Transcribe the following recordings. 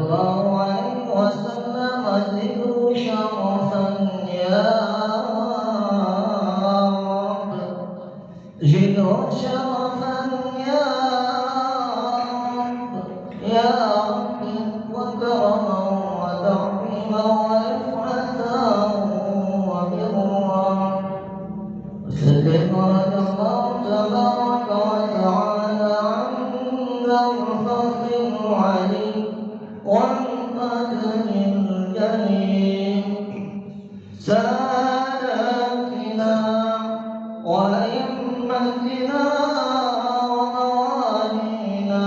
الله عليه وسلم زدوا شرفا يا رب زدوا شرفا يا رب يا رب وكرما وتعظيما ورفعة وبرا استغفر الله تبارك وتعالى عند الفضل العلي والقدر الجليل ساداتنا وأئمتنا وموالينا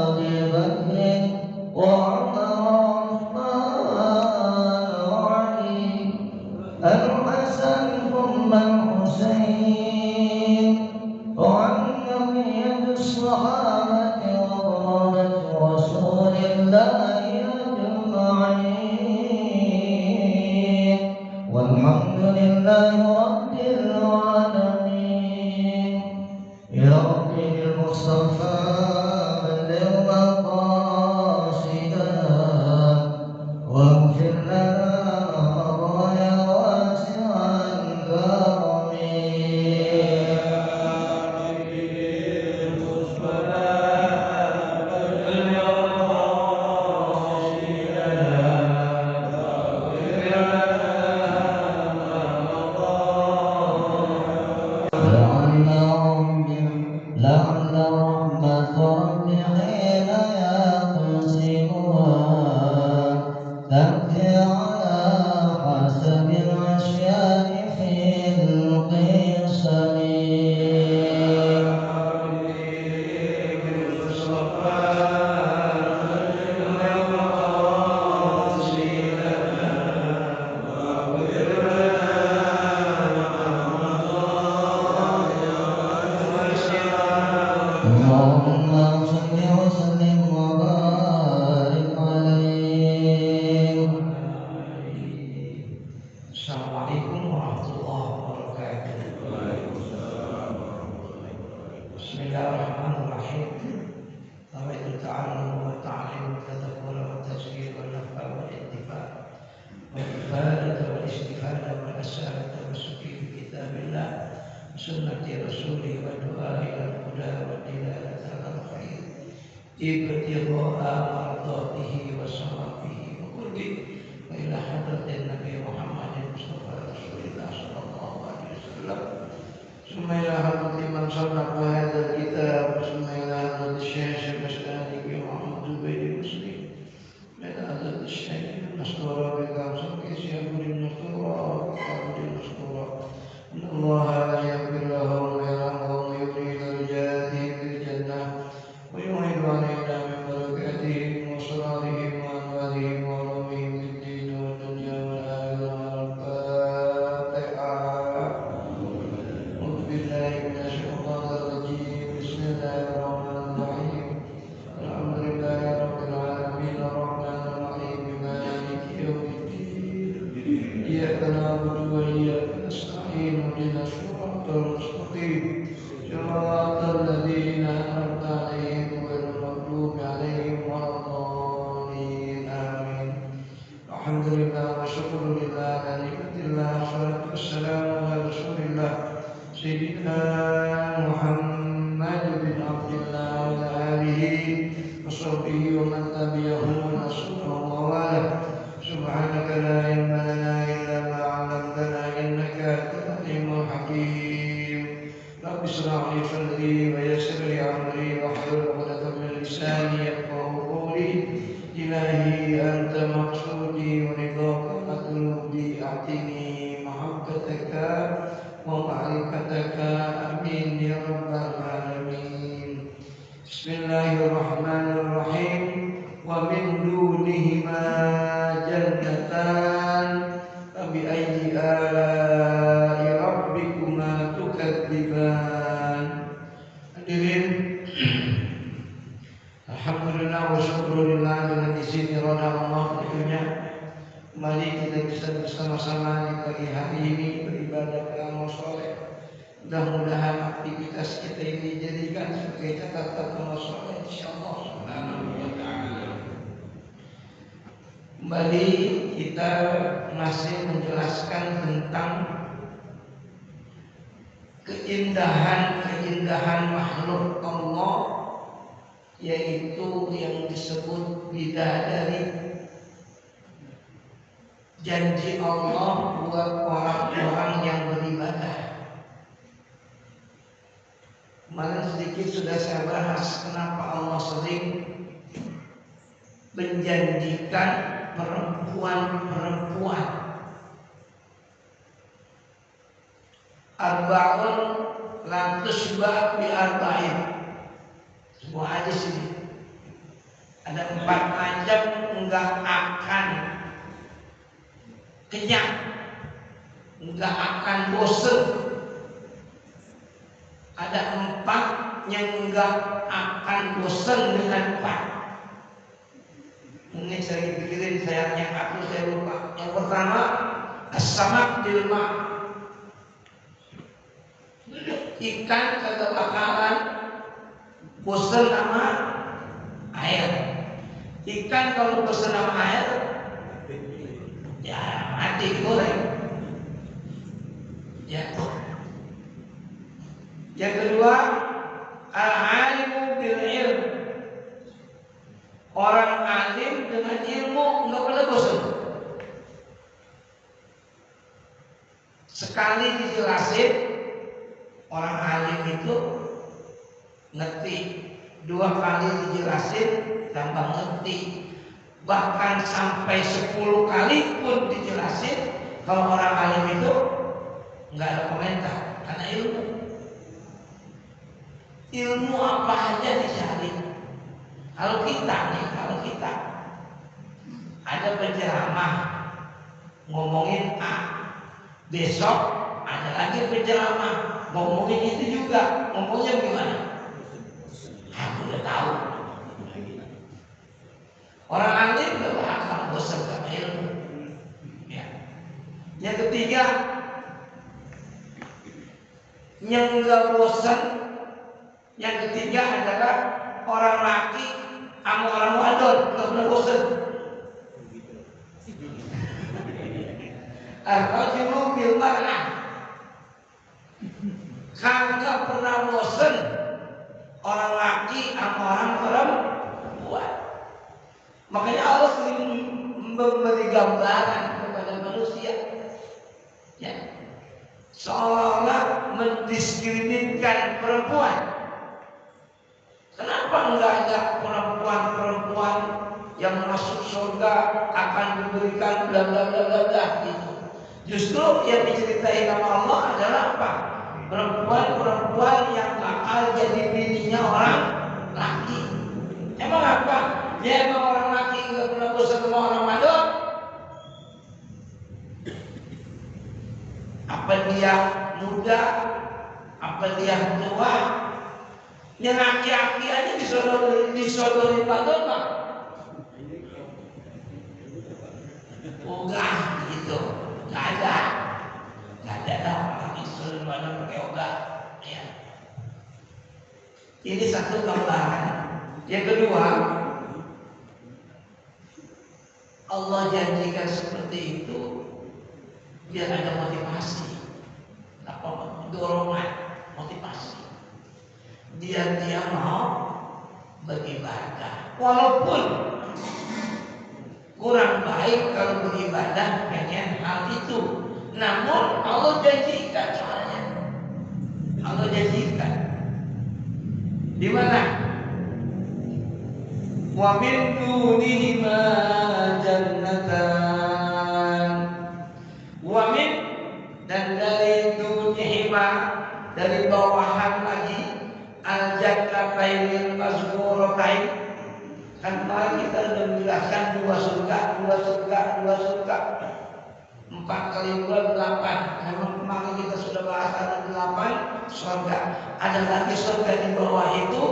أبي بكر وعمر وعثمان وعلي الحسن ثم الحسين وعن بقية الصحابة وقرابة رسول الله أجمعين والحمد لله رب العالمين يا رب بالمصطفى بلغ مقاصدنا واغفر لنا قضايا واسع الكرم لعل رحمة رب حين يقسمها تأتي على حسب الأشياء في القسم اللهم صل وسلم وبارك عليه. Assalamualaikum warahmatullahi wabarakatuh. Bismillahirrahmanirrahim. Tawaitu ta'allum wa ta'lim wa tadabbur wa tazkir wa nafa wa intifa wa ifadah wa istifada wa asalah wa suki fi kitabillah sunnati rasulih wa du'a ila al-huda wa dilalat al-khair ibtigha'a mardatihi wa sawabihi wa qurbi wa ila hadratin Nabi Muhammadin Mustafa Rasulillah sallallahu alaihi wasallam summa ila hadratin man sannafa hadzal kitab summa ila hadratin Syekh Bastani bi Muhammad Zubairi Muslim ila hadratin Syekh Mastura bi Kamsa bi Syekh Mastura bi Mastura Allah la yaghfir lahum wa yarhamhum wa yudkhil darajatihim fil jannah wa yu'idhu 'alaina min barakatihim wa asrarihim wa anwarihim wa ulumihim fid din wad dunya wal akhirah. Al-Fatihah. A'udzu billahi minasy syaithanir rajim. Bismillahirrahmanirrahim. Alhamdulillahi rabbil alamin arrahmanir rahim maliki yaumiddin. Iyyaka na'budu wa iyyaka nasta'in ihdinas siratal mustaqim siratal ladzina an'amta 'alaihim ghairil maghdubi 'alaihim waladdallin. Amin. Alhamdulillah wa syukrulillah ala nikmatillah wassalatu wassalamu ala rasulillah sayyidina Muhammad bin Abdillah wa ala alihi wa sahbihi wa man tabi'ahum wa nasrahum wa walah. Subhanaka la ilma lana illa ma 'allamtana innaka antal alimul hakim. Rabbi shrah li sadri wa yassir li amri wahlul 'uqdatam min lisani yafqahu qawli. Ilahi anta maqsudi wa ridhaka matlubi a'tini mahabbataka wa ma'rifataka amin ya rabbal alamin. Bismillahirrahmanirrahim. Wa min dunihima jannatan fabi ayyi ala'i rabbikuma tukadziban. Hadirin, alhamdulillah wa syukrulillah dengan izin irada Allah tentunya kembali kita bisa bersama-sama di pagi hari ini beribadah ke amal soleh. Mudah-mudahan aktivitas kita ini dijadikan sebagai catatan amal soleh insyaallah subhanahu wa ta'ala. Kembali kita masih menjelaskan tentang keindahan-keindahan makhluk Allah, yaitu yang disebut bidadari, janji Allah buat orang-orang yang beribadah. Kemarin sedikit sudah saya bahas kenapa Allah sering menjanjikan perempuan-perempuan. Arba'un la tushba bi arba'in. Semua hadis ini. Ada 4 macam enggak akan kenyang, enggak akan bosan. Ada 4 yang enggak akan bosan dengan 4. Ini saya pikirin, yang aku saya lupa. Yang pertama, as-samak bil ma'. Ikan kagak bakalan bosan sama air. Ikan kalau bosan sama air, ya mati goreng. Ya. Yang kedua, al-alimu bil ilm. Orang alim dengan ilmu nggak pernah bosan. Sekali dijelasin, orang alim itu ngerti. 2 kali dijelasin tambah ngerti. Bahkan sampai 10 kali pun dijelasin, kalau orang alim itu nggak ada komentar karena ilmu. Ilmu apa aja dicari. Kalau kita ada penceramah ngomongin A, besok ada lagi penceramah ngomongin itu juga, ngomongnya gimana? Aku udah tahu. Orang alim gak bakal bosan sama ilmu. Ya. Yang ketiga, yang gak bosan, yang ketiga adalah orang laki sama orang wadon gak pernah bosan. Ar-rajulu bil mar'ah, kagak pernah bosan orang laki sama orang perempuan. Makanya Allah sering memberi gambaran kepada manusia, ya, seolah-olah mendiskriminkan perempuan. Kenapa enggak ada perempuan-perempuan yang masuk surga akan diberikan bla bla bla bla bla gitu? Justru yang diceritain sama Allah adalah apa? Perempuan-perempuan yang bakal jadi bininya orang laki. Emang apa? Ya emang orang laki nggak pernah bosan sama orang madon? Apa dia muda? Apa dia tua? Yang laki-laki aja disodori madon mah. Ogah gitu, nggak ada dah orang disodori madon pakai ogah. Ya. Ini satu gambaran. Yang kedua, Allah janjikan seperti itu biar ada motivasi, dorongan, motivasi. Dia mau beribadah, walaupun kurang baik kalau beribadah pengen hal itu. Namun Allah janjikan, soalnya Allah janjikan di mana? Wa min dunihima jannatan. Wa min, dan dari dunihima, dari bawahan lagi, al jannatainil mazkuratain. Kan kemarin kita sudah menjelaskan 2 surga, 2 surga, 2 surga. 4 kali 2 8. Memang kemarin kita sudah bahas ada 8 surga. Ada lagi surga di bawah itu,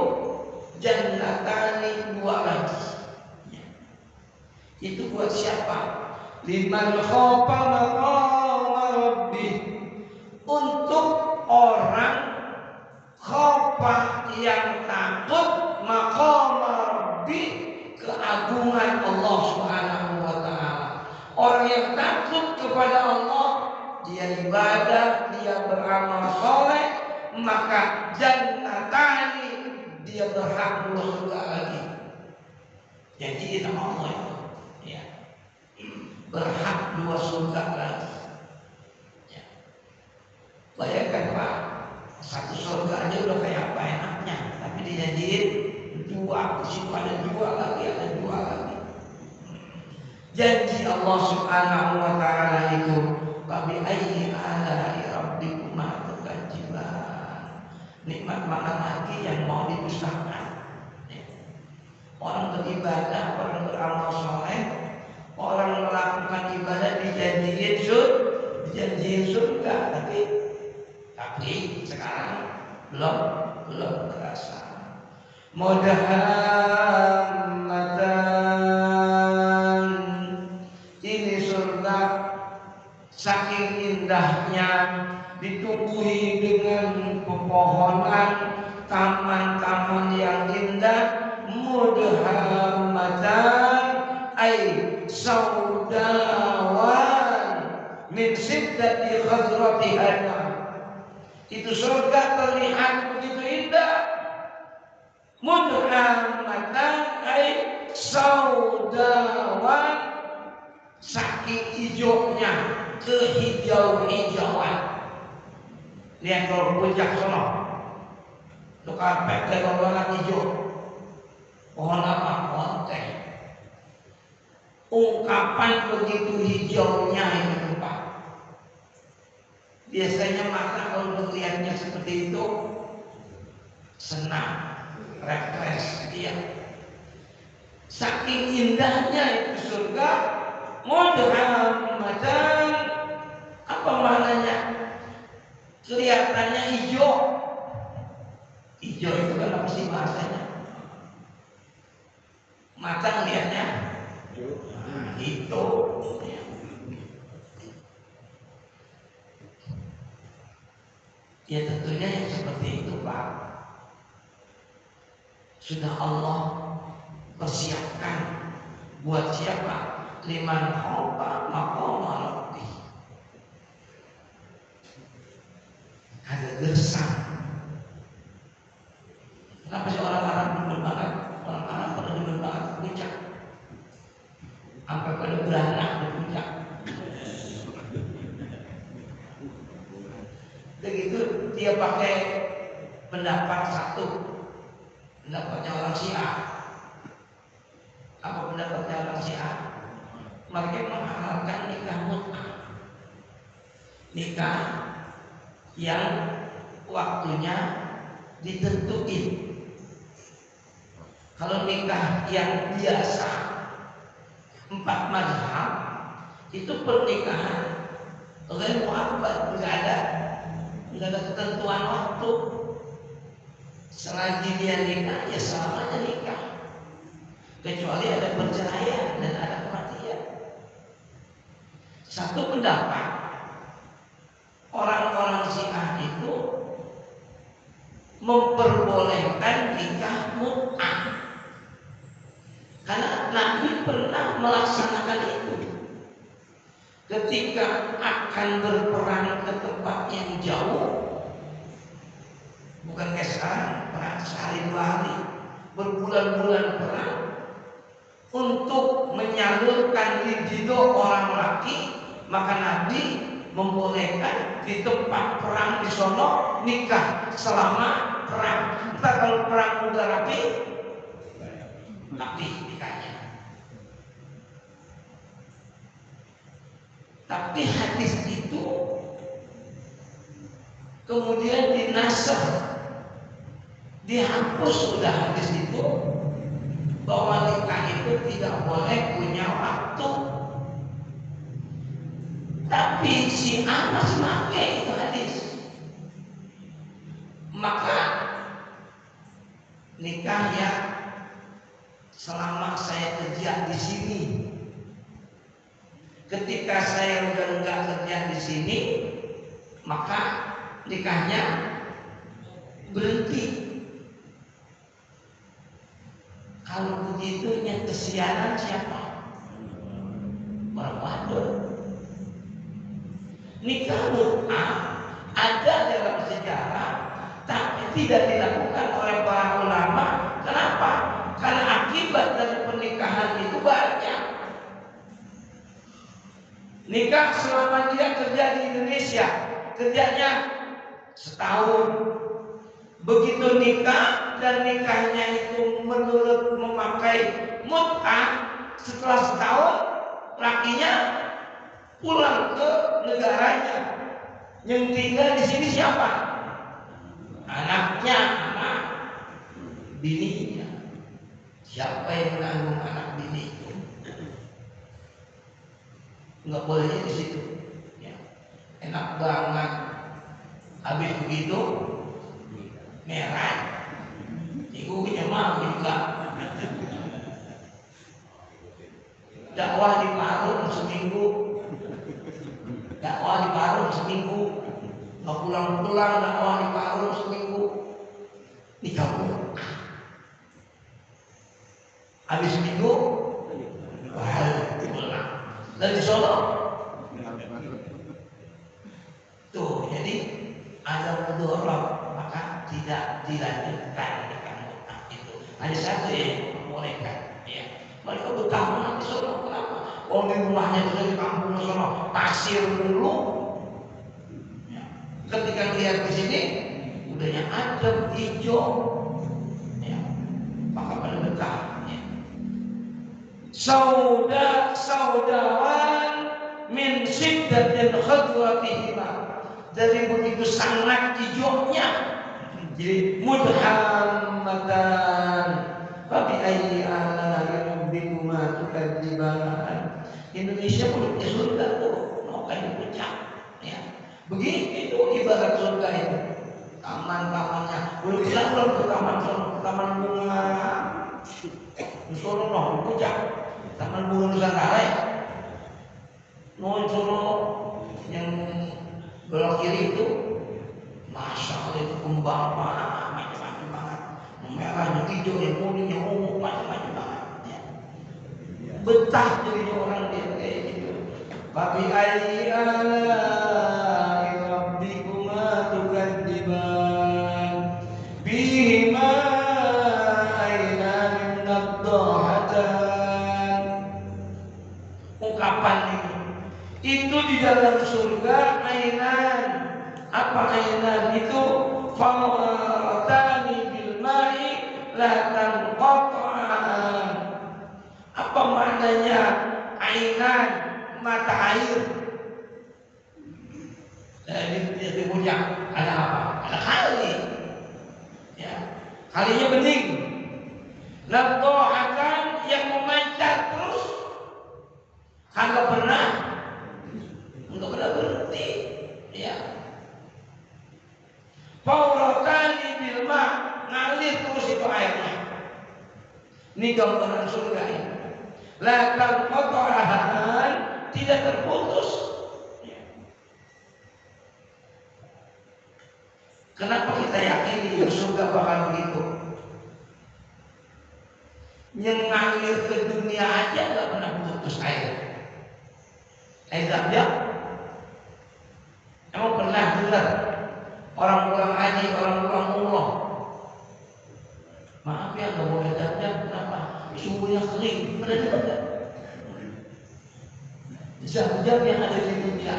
jannatani 2 lagi. Itu buat siapa? Liman khafa maqama rabbih. Untuk orang khafa yang takut maqama rabbih, keagungan Allah Subhanahu wa taala. beramal soleh, maka jannatani, dia berhak dua surga lagi. Jadi nama Allah itu, ya, berhak dua surga lagi. Ya. Bayangkan Pak, satu surga aja udah kayak apa enaknya, tapi dijanjiin dua, situ ada dua lagi, ada dua lagi. Janji Allah Subhanahu wa taala itu, "Fabi ayyi ala'i rabbikuma tukadziban." Nikmat mana lagi yang mau didustakan? Orang beribadah, orang beramal soleh, orang melakukan ibadah dijanjiin surga, tapi sekarang belum terasa. Mudahammatan, ini surga saking indahnya, ditumbuhi dengan pepohonan, taman-taman yang indah. Mudhammatan ay saudawan min siddati khadratiha. Itu surga terlihat begitu indah. Mudhammatan ay saudawan, saking hijaunya, kehijau-hijauan. Lihat kalau puncak sono, itu karpet banget hijau. Pohon apa? Pohon teh. Ungkapan begitu hijaunya itu Pak. Biasanya mata kalau melihatnya seperti itu senang, refresh dia. Saking indahnya itu surga. Mudhammatan, apa maknanya? Kelihatannya hijau. Hijau itu kan apa sih bahasanya? Mata melihatnya itu. Ya tentunya yang seperti itu Pak, sudah Allah persiapkan buat siapa? Liman khafa maqama rabbih. Ada gersang. Kenapa sih orang Arab demen banget? Orang Arab pada demen banget puncak, sampai pada beranak di puncak. Begitu dia pakai pendapat satu, pendapatnya orang Syiah. Apa pendapatnya orang Syiah? Mereka menghalalkan nikah mut'ah, nikah yang waktunya ditentuin. Kalau nikah yang biasa 4 mazhab itu pernikahan ghair mu'abbad, nggak ada ketentuan waktu. Selagi dia nikah ya selamanya nikah, kecuali ada perceraian dan ada kematian. Satu pendapat, orang-orang Syiah itu memperbolehkan nikah mut'ah karena Nabi pernah melaksanakan itu ketika akan berperang ke tempat yang jauh. Bukan kayak sekarang perang sehari 2 hari, berbulan-bulan perang untuk menyalurkan libido orang laki. Maka Nabi membolehkan di tempat perang di sono nikah selama perang. Entah kalau perang udah rapi nikahnya. Tapi hadis itu kemudian dinasah, dihapus sudah hadis itu, bahwa nikah itu tidak boleh punya waktu. Tapi Syiah masih pakai itu hadis. Maka nikah ya selama saya kerja di sini. Ketika saya udah enggak kerja di sini, maka nikahnya berhenti. Kalau begitu yang kesianan siapa? Orang wadon. Nikah mut'ah ada tidak dilakukan oleh para ulama. Kenapa? Karena akibat dari pernikahan itu banyak. Nikah selama dia kerja di Indonesia, kerjanya setahun. Begitu nikah dan nikahnya itu menurut memakai mut'ah, setelah setahun lakinya pulang ke negaranya. Yang tinggal di sini siapa? Anaknya, anak bininya. Siapa yang menanggung anak bini itu? Nggak bolehnya di situ. Ya. Enak banget. Habis begitu merah. Ibunya mau juga. Dakwah di Parung seminggu. Dakwah di Parung seminggu. Nggak pulang-pulang dakwah di Parung seminggu. Nikah pulang. Habis seminggu balik pulang. Dari Solo. Tuh, jadi ada mudorot, maka tidak dilanjutkan nikah mut'ah itu. Ada satu yang membolehkan, ya. Mereka betah di Solo, kenapa? Oh, di rumahnya itu di kampung Solo, pasir dulu. Ya. Ketika lihat di sini, udahnya adem, hijau, ya. Maka pada betah. Ya. Saudawan min syiddatil khadwatihima, dari begitu sangat hijaunya. Jadi mudhammatan fabi ayyi ala'i rabbikuma tukadziban. Indonesia punya surga tuh, mau kayak puncak, ya. Begitu ibarat surga itu. Taman-tamannya, belum ke taman bunga. Solo noh puncak, taman bunga Nusantara ya. Solo yang belok kiri itu, masya Allah itu kembang macam-macam banget, merah, yang hijau, yang kuning, yang ungu, macam-macam banget. Ya. Betah jadinya orang dia kayak gitu. Babi ayyi ala'i rabbikuma tukadziban bihima aynanin nadhahatan. Ungkapan ini itu di dalam surga ainan. Apa ainan itu? Fawratani bil ma'i la tanqata'an. Apa maknanya ainan? Mata air. Di puncak ada apa? Ada kali. Ya. Kalinya bening. Nadhahatan yang memancar terus. Enggak pernah berhenti, ya. Fawratani bil ma', ngalir terus itu airnya. Ini gambaran surga ini. La tanqata'an, tidak terputus. Ya. Kenapa kita yakini surga bakal begitu? Yang ngalir ke dunia aja nggak pernah putus air. Zam-zam. Emang pernah dengar orang pulang haji, orang pulang umroh? Maaf ya, nggak boleh zam-zam. Kenapa? Sumbernya kering. Pernah dengar nggak? Zam-zam yang ada di dunia,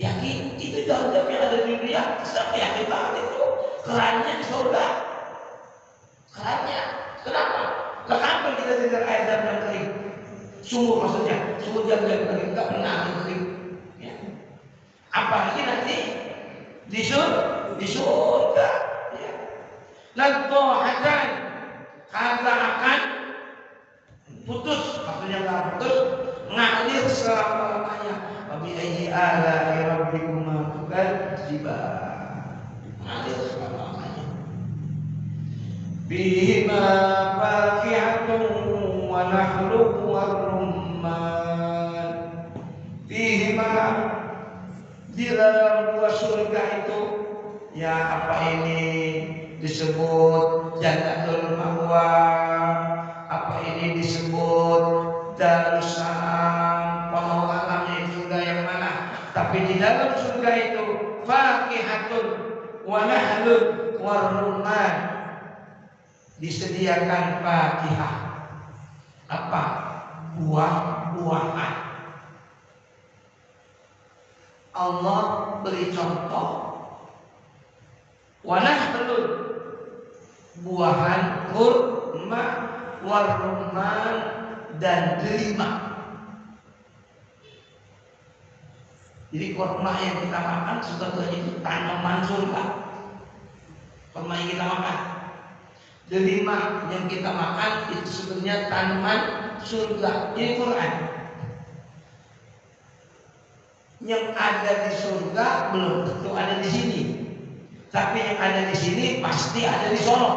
yakin itu zam-zam yang ada di dunia. Sampai yakin banget itu kerannya di surga. Kerannya. Kenapa? Kenapa kita dengar air zam-zam kering? Sumur maksudnya, sumur zam-zam kering, nggak pernah kering. Ya. Apalagi nanti di surga. Ya. Nadhahatan, kata akan putus, maksudnya nggak putus, ngalir selama-lamanya. Wabi ayyi ala'i rabbikuma tukadziban, ngalir selama-lamanya. Bihima fakihatun wa nahlun warumman. Bihima, di dalam dua surga itu, ya apa ini disebut Jannatul Ma'wa, apa ini disebut Darussalam, Wallahu a'lam surga yang mana. Tapi di dalam surga itu fakihatun wa nahlun warumman, disediakan fakihah. Apa? Buah-buahan. Allah beri contoh. Wanahlun, buahan kurma, warumman, dan delima. Jadi kurma yang kita makan sebetulnya itu tanaman surga. Kurma yang kita makan. Delima yang kita makan itu sebenarnya tanaman surga. Ini Quran. Yang ada di surga belum tentu ada di sini. Tapi yang ada di sini pasti ada di sono.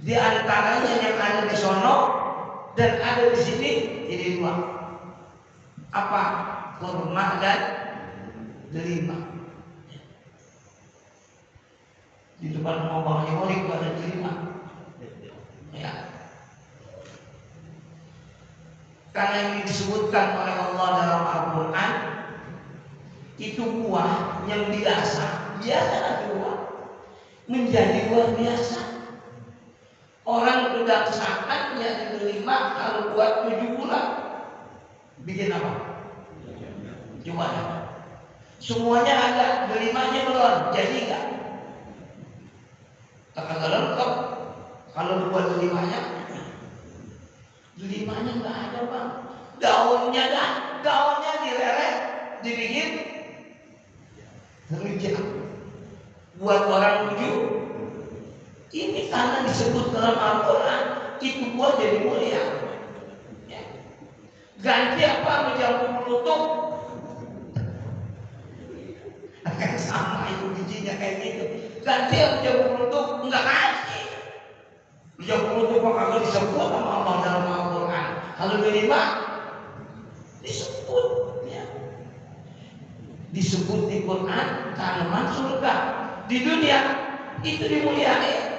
Di antaranya yang ada di sono dan ada di sini jadi dua. Apa? Kurma dan delima. Di depan rumah Bang Haji itu ada delima. Ya. Karena ini disebutkan oleh Allah dalam Al-Quran, itu buah yang biasa buah menjadi luar biasa. Orang sudah saatnya delima kalau buat 7 bulan bikin apa? Coba ya. Semuanya ada, delimanya belum, jadi enggak? Kagak lengkap. Kalau buat delimanya enggak ada bang. Daunnya direret, dibikin rujak. Buat orang 7. Ini karena disebut dalam Al-Quran, itu buat jadi mulia. Ya. Ganti apa menjauh penutup? Akan sama itu bijinya kayak gitu. Ganti yang menjauh penutup enggak kasih. Menjauh penutup kok kagak disebut sama Allah dalam Al-Quran. Kalau delima disebut, ya. Disebut di Quran tanaman surga. Di dunia itu dimuliakan.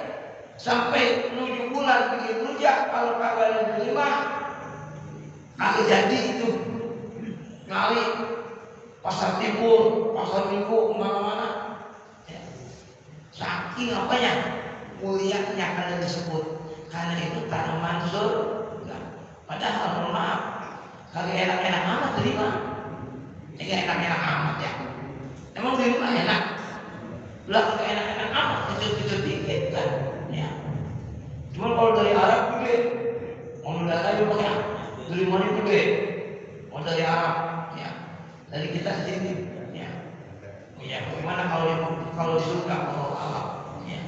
Sampai 7 bulan bikin rujak, kalau kagak delima kagak jadi itu. Ngali pasar Timur, pasar Minggu, kemana-mana. Ya. Saking apanya? Mulianya karena disebut. Karena itu tanaman surga. Padahal maaf, kagak enak-enak amat delima. Kagak enak-enak amat ya. Emang delima enak? Belah kagak enak-enak amat, kecil-kecil dikit kan. Ya. Cuma kalau dari Arab gede, mau dari aja pakai delima ini gede. Mau dari Arab, ya. Dari kita sini, ya. Ya, bagaimana kalau di surga kalau alam, ya.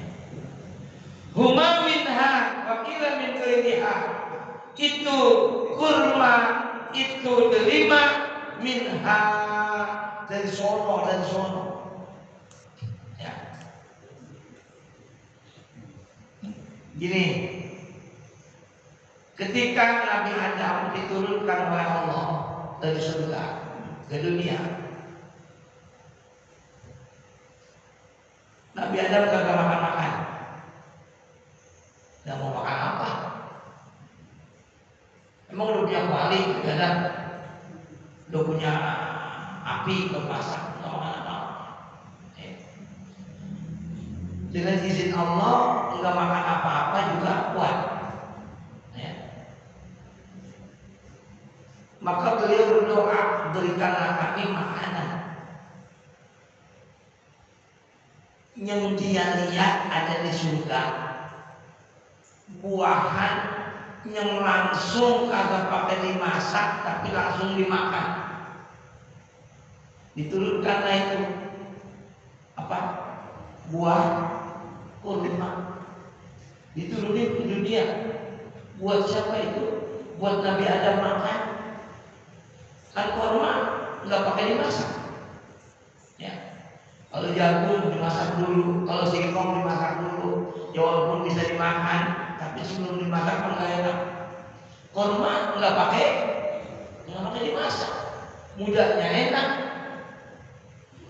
Huma minha wa qila min ghairiha. Itu kurma, itu delima minha dari sono. Ya. Gini, ketika Nabi Adam diturunkan oleh Allah dari surga ke dunia, Nabi Adam kagak makan. Nggak mau makan apa? Emang udah punya kuali, Adam? Udah punya api, udah masak, nggak makan apa? Dengan izin Allah, nggak makan apa-apa juga kuat. Ya. Maka beliau berdoa, berikanlah kami makanan yang dia lihat ada di surga, buahan yang langsung kagak pakai dimasak tapi langsung dimakan. Diturunkanlah itu apa? Buah kurma. Diturunin ke dunia. Buat siapa itu? Buat Nabi Adam makan. Kan kurma nggak pakai dimasak. Ya. Kalau jagung dimasak dulu, kalau singkong dimasak dulu. Ya walaupun bisa dimakan, tapi sebelum dimasak kan nggak enak. Kurma nggak pakai dimasak. Mudanya enak,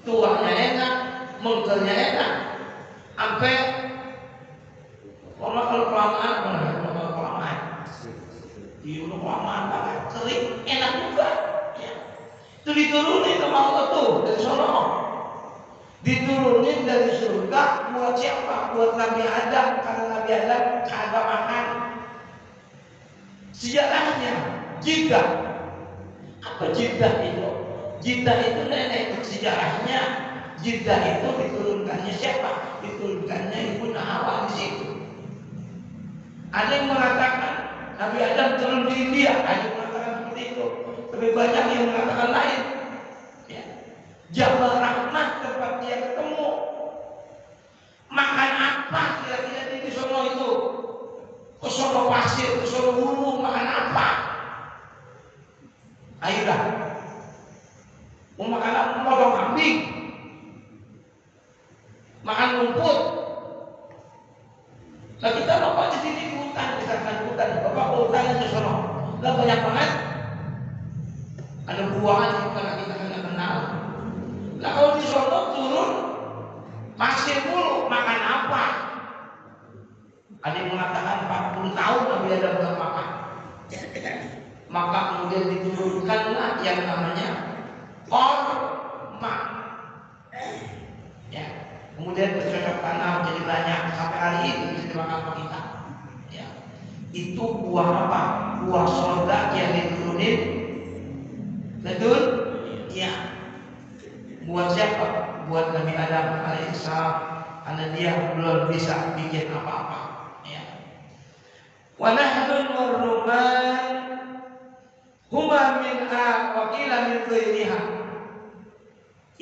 tuanya enak, mengkelnya enak. Sampai kurma kalau kelamaan, udah kelamaan banget, kering, enak juga. Ya. Itu diturunin sama Allah tuh dari sono. Diturunin dari surga buat siapa? Buat Nabi Adam, karena Nabi Adam kagak makan. Sejarahnya jidah. Apa jidah itu? Jidah itu nenek sejarahnya. Jidah itu diturunkannya siapa? Diturunkannya Ibu Hawa di situ. Ada yang mengatakan Nabi Adam turun di India, ada yang mengatakan seperti itu. Tapi banyak yang mengatakan lain. Ya. Jabal Rahmah tempat dia ketemu. Makan apa kira-kira di sono itu? Ke sono pasir, ke sono gunung, makan apa? Ayolah. Mau makan apa? Potong kambing. Makan rumput. Nah kita bapak di sini di hutan, misalkan hutan, bapak ke hutan itu sono. Lah banyak banget. Ada buahan yang kita nggak kenal. Nah kalau di sono turun pasir mulu, makan apa? Ada yang mengatakan 40 tahun Nabi Adam nggak makan. Maka kemudian diturunkanlah yang namanya korma. Ya. Kemudian bercocok tanam jadi banyak sampai hari ini bisa dimakan sama kita. Ya. Itu buah apa? Buah sorga yang diturunin. Betul? Ya. Buat siapa? Buat Nabi Adam alaihissalam, karena dia belum bisa bikin apa-apa. Ya. Wa nahdun warruman huma min wa qila min ghairiha.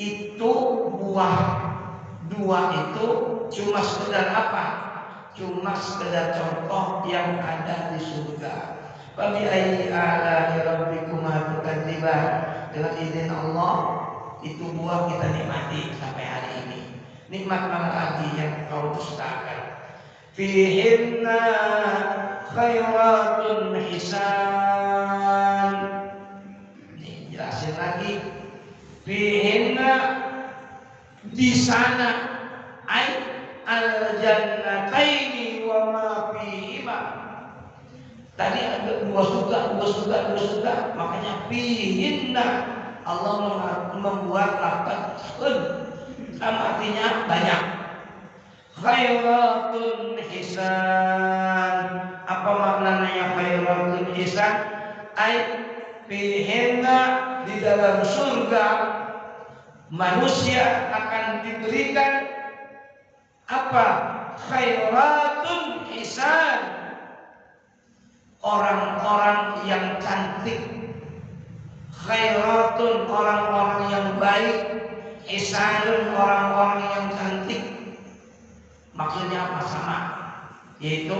Itu buah dua itu cuma sekedar apa? Cuma sekedar contoh yang ada di surga. Wa bi ayyi ala'i rabbikuma tukadziban. Dengan izin Allah itu buah kita nikmati sampai hari ini. Nikmat mana lagi yang kau dustakan? Fihinna khairatun hisan. Nih jelasin lagi. Fihinna di sana ay al-jannataini wa ma fihima. Tadi ada dua surga, makanya fihinna Allah membuat lafaz sama artinya banyak. Khairatun hisan. Apa maknanya khairatun hisan? Ay fihinna, di dalam surga manusia akan diberikan apa? Khairatun hisan. Orang-orang yang cantik. Khairatun, orang-orang yang baik. Hisanun, orang-orang yang cantik. Maksudnya apa? Sama, yaitu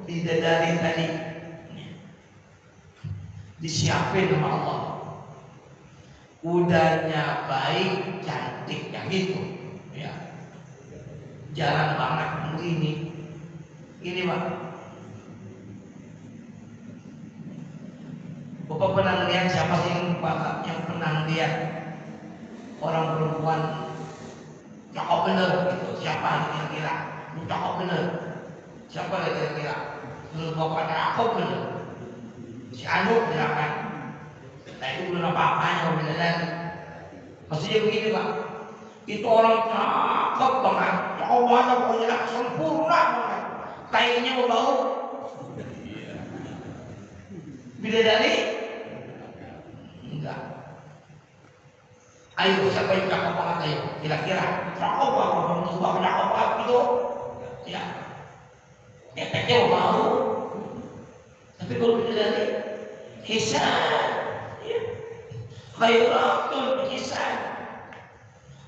bidadari tadi disiapin sama Allah. Udahnya baik, cantik, yang gitu ya. Jarang banget begini. Ini Pak, Bapak pernah lihat siapa sih yang pernah lihat orang perempuan cakep bener gitu? Siapa kira-kira? Cakep bener. Siapa kira-kira? Menurut Bapak cakep bener. Si Anu silakan. Nah itu belum apa-apanya beneran. Maksudnya begini Pak, itu orang cakep banget, cakep banget, pokoknya sempurna banget, kayaknya mau bau. Bidadari? Enggak. Ayo siapa yang cakep banget ayo? Kira-kira cakep banget, menurut Bapak cakep banget gitu? Ya. Efeknya mau bau. Tapi kalau bidadari, hisan. Khairatun hisan.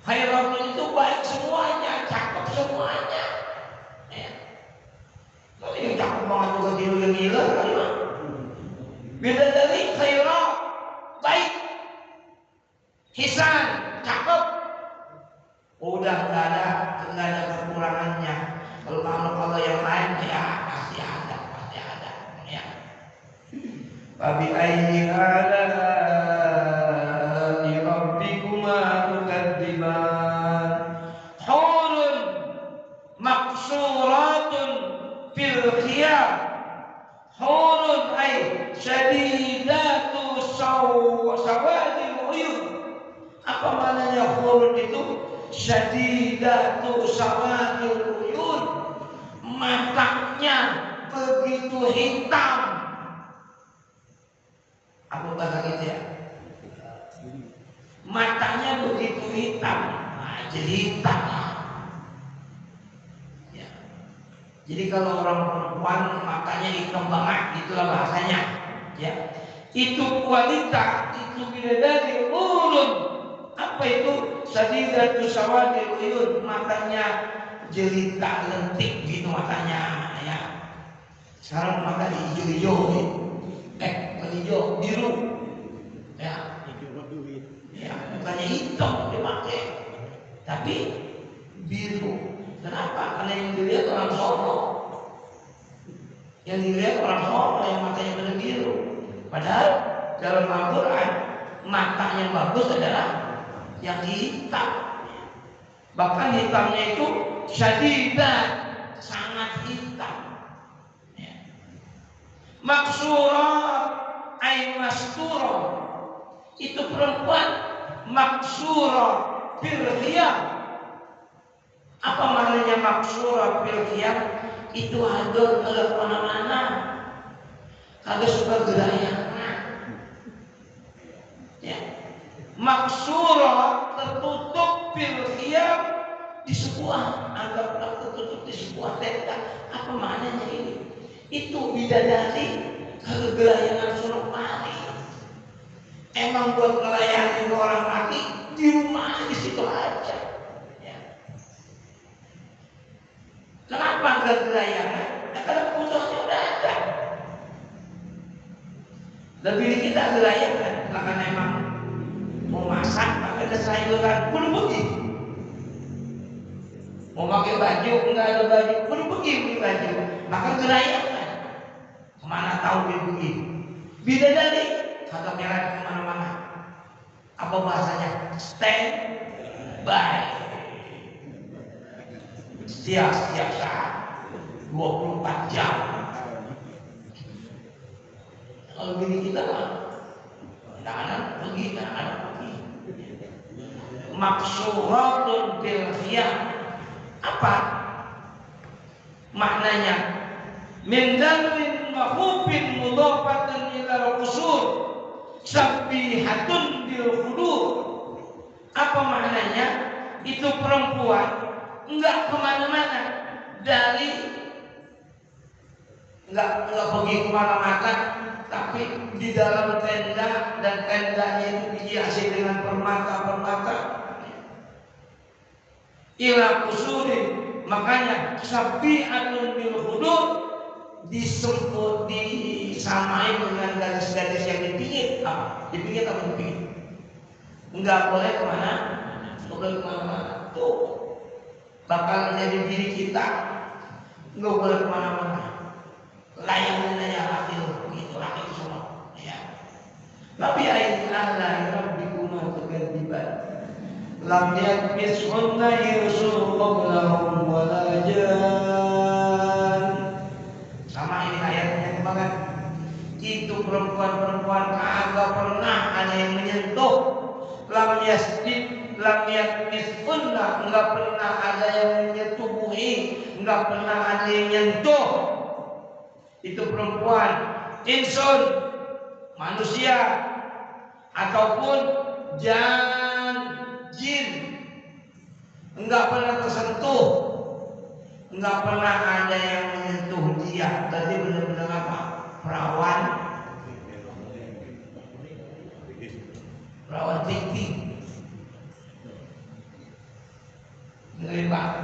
Khairatun itu baik semuanya, cakep semuanya. Ya. Kalau yang cakep banget juga gila-gila, beda dari khairat, baik, hisan, cakep. Udah nggak ada kekurangannya. Kalau yang lain ya pasti ada. Ya. Babi ayyi ala'i rabbikuma tukadziban. Hurun maqsuratun fil khiyam. Hurun ay syadidatu sawadil uyun. Apa maknanya hurun itu? syadidatu sawadil uyun, matanya begitu hitam. Apa bahasa gitu ya? Matanya begitu hitam, nah, jadi hitam. Ya. Jadi kalau orang perempuan matanya hitam banget, itulah bahasanya. Ya. Itu wanita, itu bidadari ulun. Apa itu? Sadidatu sawadil uyun, matanya jelita lentik gitu matanya. Ya. Sekarang mata hijau-hijau, hijau biru. Ya. Ya, bukannya hitam dipakai, tapi biru. Kenapa? Karena yang dilihat orang sono, yang dilihat orang sono yang matanya benar biru. Padahal dalam Al-Quran mata yang bagus adalah yang hitam. Bahkan hitamnya itu syadidah, sangat hitam. Ya. Maksurah ay masturah, itu perempuan maksurah bil khiyam. Apa maknanya maksurah bil khiyam? Itu hadon agak kemana-mana, kagak suka gerayangan. Ya. Maksurah tertutup bil khiyam, di sebuah, anggaplah tertutup di sebuah tenda. Apa maknanya ini? Itu bidadari kagak gerayangan suruh mari. Emang buat melayani orang mati di rumah di situ aja. Ya. Kenapa enggak gerayangan? Ya, karena kebutuhannya udah ada. Lebih kita gerayangan, karena emang mau masak, maka ada sayuran, belum pergi. Mau pakai baju, enggak ada baju, belum pergi baju. Maka gerayangan. Kemana tahu dia pergi? Bidadari kagak merah kemana-mana. Apa bahasanya? Stand by. Setiap saat 24 jam. Kalau gini kita mah anak-anak pergi, anak-anak pergi. Maksuratun bil khiyam. Apa maknanya? Min dalwin mahubin mudhafatan ila qusur sabihatun bil khudur. Apa maknanya? Itu perempuan enggak kemana-mana, dari enggak pergi kemana-mana, tapi di dalam tenda, dan tendanya itu dihiasi dengan permata-permata. Ila qusuri, makanya sabihatun bil khudur disebut, disamain dengan garis-garis yang di pinggir. Di pinggir atau di pinggir? Enggak boleh kemana, enggak boleh kemana-mana. Tuh bakal menjadi diri kita, enggak boleh kemana-mana. Layanin aja laki begitu, laki semua. Ya. Tapi ayat Allah rabbikuma tukadziban. Lam yakmishunna insun qablahum wala jan. Sama ini ayatnya banget. Itu perempuan-perempuan kagak pernah ada yang menyentuh. Lam yakmishunna, enggak pernah ada yang menyetubuhi, enggak pernah ada yang nyentuh. Itu perempuan, insun, manusia, ataupun jin, enggak pernah tersentuh, enggak pernah ada yang menyentuh dia. Berarti benar-benar apa? Perawan tinggi. Ngeri banget.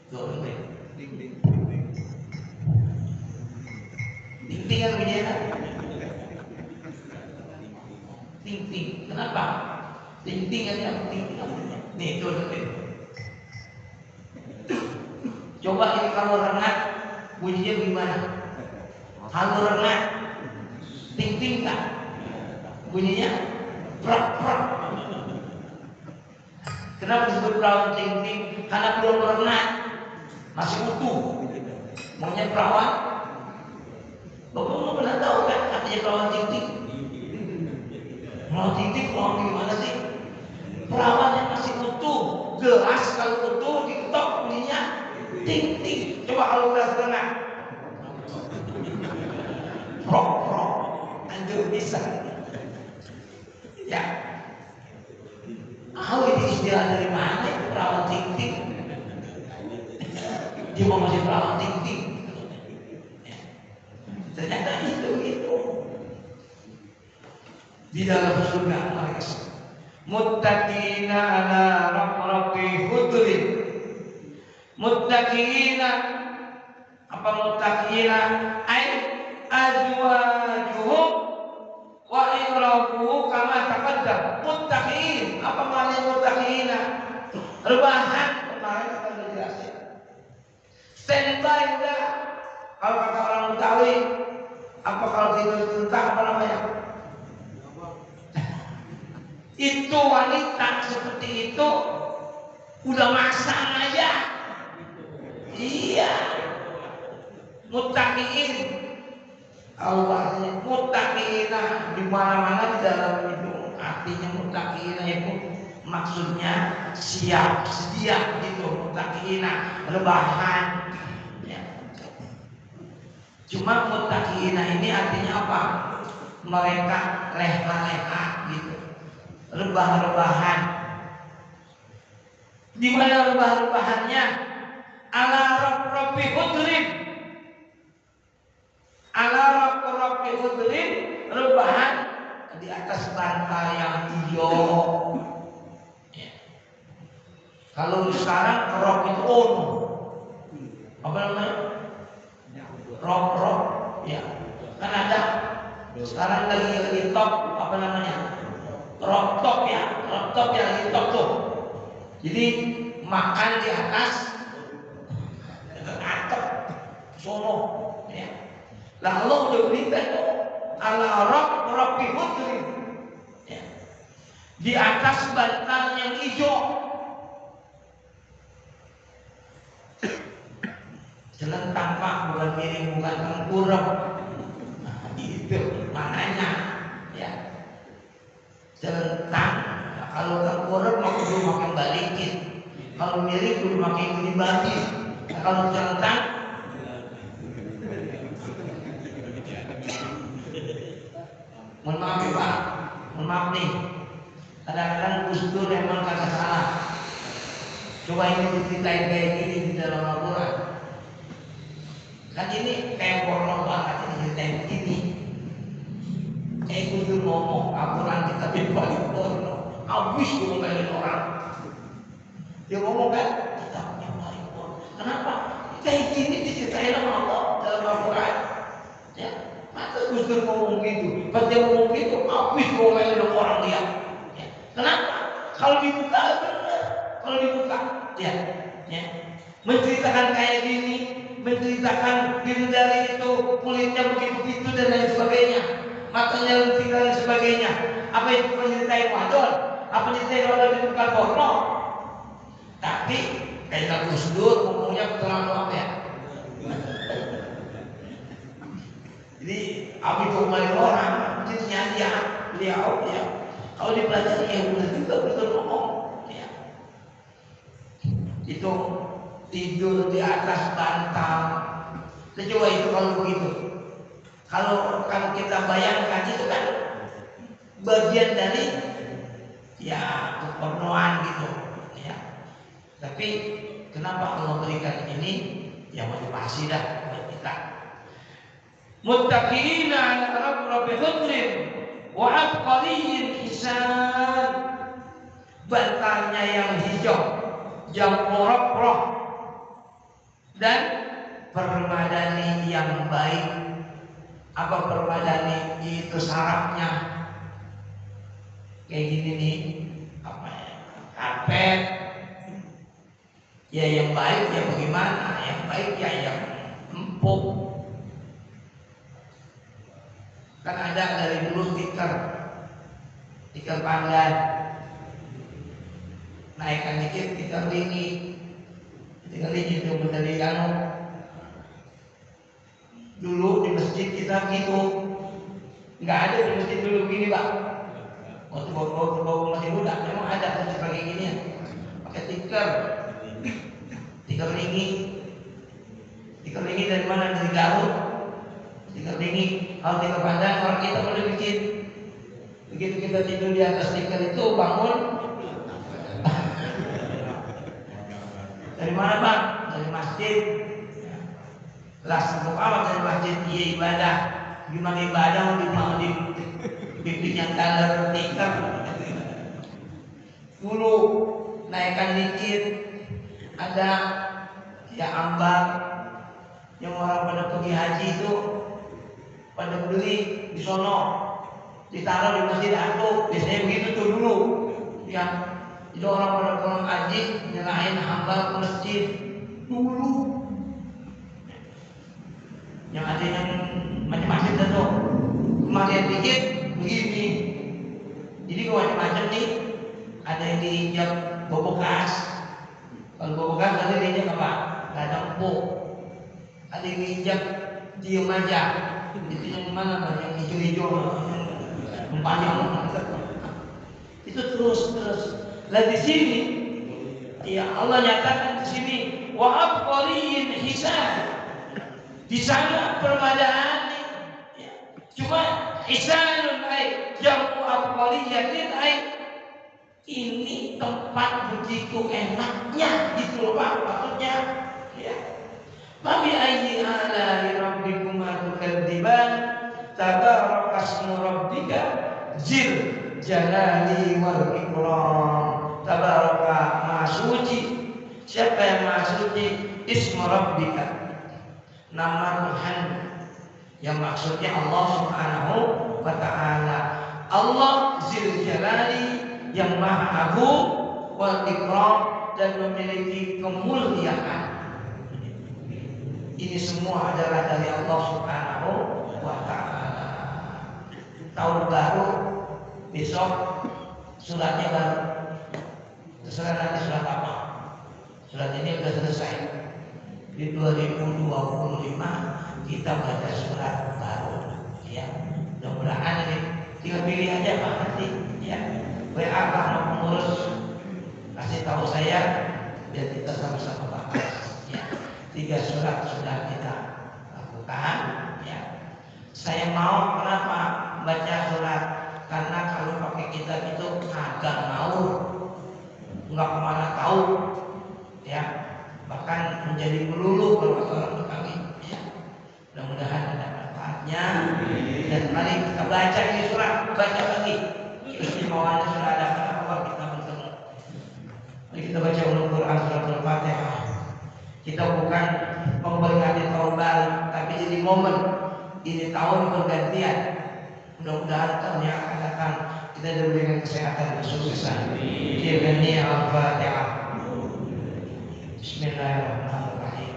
Tuh, ting kan begini. Ting. Kenapa? Ting aja ting. Nih itu. Coba ini kalau rengat bunyinya gimana? Kalau rengat ting kan bunyinya prak. Kenapa disebut perawan ting? Karena belum rengat, masih utuh. Maunya perawan. Bapak pernah tahu kan artinya perawan ting? Perawan ting gimana sih? Perawan yang masih utuh, gelas kalau utuh diketok bunyinya ting ting. Coba kalau gelas setengah, prok prok, anjur bisa. Ya, ini istilah dari mana itu perawan ting ting? Dia mau masih perawan ting ting. Ternyata itu di dalam surga mereka. Muttaqina ala rafrafin khudrin. Muttaqina, apa muttaqina? Ai azwajuhum wa iqrabuhu kama taqaddam. Muttaqin, apa makna muttaqina? Rebahan, kemarin kita sudah jelasin. Standby udah. Kalau kata orang Betawi, apa kalau tidur tentang apa namanya? Itu wanita seperti itu udah masang aja. Iya. Muttaqin. Allahnya muttaqina di mana-mana di dalam itu. Artinya muttaqina itu maksudnya siap, sedia gitu. Muttaqina, rebahan. Ya. Cuma muttaqina ini artinya apa? Mereka leha-leha gitu. Rebah-rebahan. Di mana rebah-rebahannya? Ala rafrafi khudrin. Ala rafrafi khudrin, rebahan di atas bantal yang hijau. Ya. Kalau sekarang rok itu apa namanya? Rok, ya. Kan ada sekarang lagi top apa namanya? Rok top ya lagi top tuh. Jadi makan di atas atap sono ya. Lah Allah udah berikan tuh ala rafrafi khudrin ya. Di atas bantal yang hijau. Celentang Pak, bukan miring, bukan tengkurap. Nah, itu mananya ya. Celentang. Nah, kalau tengkurap maka kudu makan balikin. Kalau miring kudu makan dibagi. Nah, kalau celentang mohon maaf ya Pak, mohon maaf nih. Kadang-kadang Gus Dur emang kagak salah. Coba ini diceritain kayak gini di dalam Al-Quran. Kan ini kayak porno banget ini diceritain begini. Kayak Gus Dur ngomong, Al-Quran kita balik porno. Habis gue ngomelin orang. Dia ngomong kan, kita punya balik porno. Kenapa? Kayak gini diceritain sama Allah dalam Al-Quran. Ya, masa Gus Dur ngomong gitu? Pas dia ngomong gitu, habis gue ngomelin orang dia. Ya. Kenapa? Kalau dibuka benar. Kalau dibuka, ya. Menceritakan kayak gini, menceritakan bidadari itu kulitnya begitu-begitu dan lain sebagainya, matanya lentik dan lain sebagainya. Apa itu menceritain wadon? Apa menceritain wadon itu bukan porno? Tapi kayak Gus Dur ngomongnya terlalu apa ya? Jadi apa itu ngomongin orang? Jadinya dia kalau dipelajari ya benar juga betul ngomong. Ya. Itu tidur di atas bantal. Coba itu kalau begitu. Kalau kita bayangkan itu kan bagian dari ya kepornoan gitu. Ya. Tapi kenapa Allah berikan ini? Ya motivasi dah buat kita. Muttaqina 'ala rafrafin khudrin wa abqariyyin hisan. Bantalnya yang hijau, yang murah dan permadani yang baik. Apa permadani? Itu sarafnya kayak gini nih, apa ya? Karpet. Ya yang baik ya bagaimana? Yang baik ya yang empuk. Kan ada dari dulu tikar pandan, naikkan dikit tikar ini itu dari dulu di masjid kita gitu, nggak ada di masjid dulu gini Pak. Waktu bawa masih muda memang ada seperti gini ya. pakai tikar, tikar lingi dari mana? Dari Garut. Tikar lingi, kalau tikar panjang orang kita boleh bikin. Begitu kita tidur di atas tikar itu bangun. Dari mana bang? Dari masjid. Langsung apa dari masjid? Iya ibadah. Gimana ibadah mau bikin yang talar tikar? Dulu naikkan dikit, ada ya ambang yang orang pada pergi haji itu pada beli di sono, ditaruh di masjid aku. Biasanya begitu tuh dulu. Ya, itu orang pada pulang haji nyerahin ambang ke masjid dulu. Yang ada yang macam-macam tuh, kemarin dikit begini. Jadi kalau macam-macam nih, ada yang diinjak bobokas. Kalau bobokas ada yang diinjak apa? Gak ada empuk. Ada yang diinjak diem aja. Itu yang mana? Yang hijau-hijau, yang panjang. Itu terus. Lah di sini, ya Allah nyatakan di sini, wa abqariyin hisan. Di sana permadaan, ya. Cuma hisanun baik, jamu abqariyatin baik. Ini tempat begitu enaknya gitu loh Pak, maksudnya ya. Fabi ayyi ala'i rabbikuma tukadziban tabarakasmu rabbika dzil jalali wal ikram. Tabaraka maha suci. Siapa yang maha suci? Ismu rabbika, nama Tuhan, yang maksudnya Allah Subhanahu wa ta'ala. Allah dzil jalali, yang maha agung, wal ikram, dan memiliki kemuliaan. Ini semua adalah dari Allah Subhanahu wa ta'ala. Tahun baru besok, suratnya baru. Terserah nanti surat apa. Surat ini sudah selesai. Di 2025 kita baca surat baru. Ya, mudah-mudahan ini tinggal pilih aja Pak nanti. Ya. WA Pak mau pengurus, kasih tahu saya biar kita sama-sama bahas. Ya, 3 surat sudah kita lakukan. Ya, saya mau kenapa baca surat? Karena kalau pakai kitab itu agak ngawur, nggak kemana tahu. Ya, bahkan menjadi melulu kalau orang kami. Ya, mudah-mudahan ada manfaatnya. Dan mari kita baca ini surat, baca lagi. Istimewanya sudah ada apa kita bertemu. Mari kita baca ulum Quran surat Al-Fatihah. Kita bukan memperingati tahun baru, tapi jadi momen. Ini tahun pergantian. Mudah-mudahan tahun yang akan datang kita diberikan kesehatan dan kesuksesan. Kiranya Al-Fatihah. Bismillahirrahmanirrahim.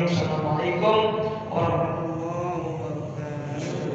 Assalamualaikum warahmatullahi wabarakatuh.